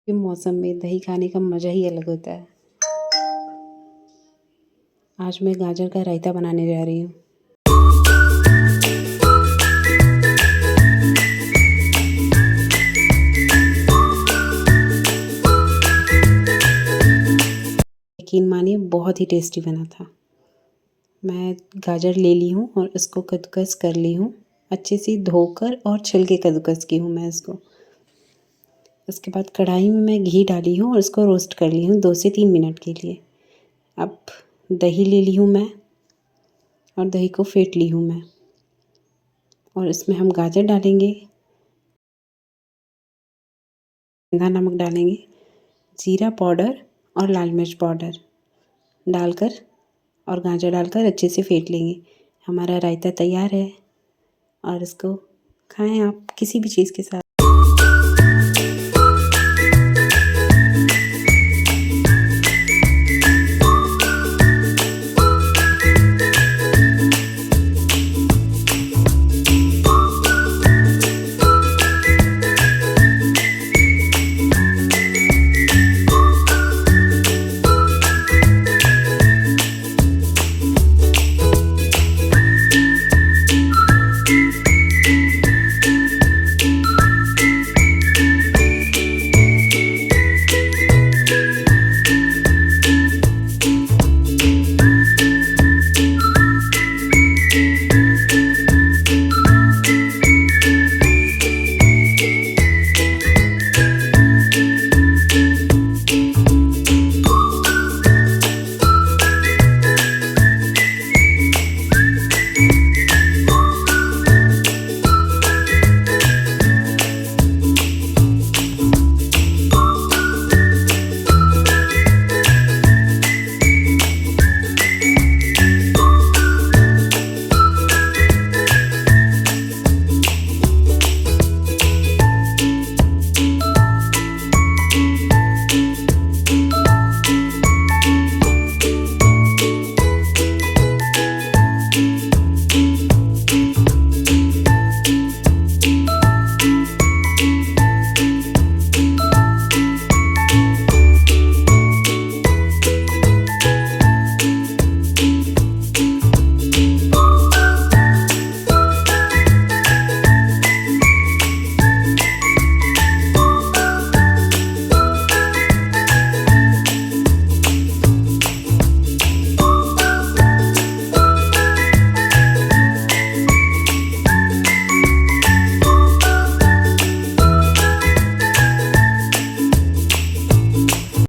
के मौसम में दही खाने का मज़ा ही अलग होता है। आज मैं गाजर का रायता बनाने जा रही हूँ। यकीन मानिए बहुत ही टेस्टी बना था। मैं गाजर ले ली हूँ और इसको कद्दूकस कर ली हूँ, अच्छे से धोकर और छिल के कद्दूकस की हूँ मैं इसको। उसके बाद कढ़ाई में मैं घी डाली हूँ और इसको रोस्ट कर ली हूँ 2 से 3 मिनट के लिए। अब दही ले ली हूँ मैं और दही को फेंट ली हूँ मैं और इसमें हम गाजर डालेंगे, सेंधा नमक डालेंगे, जीरा पाउडर और लाल मिर्च पाउडर डालकर और गाजर डालकर अच्छे से फेंट लेंगे। हमारा रायता तैयार है और इसको खाएं आप किसी भी चीज़ के साथ।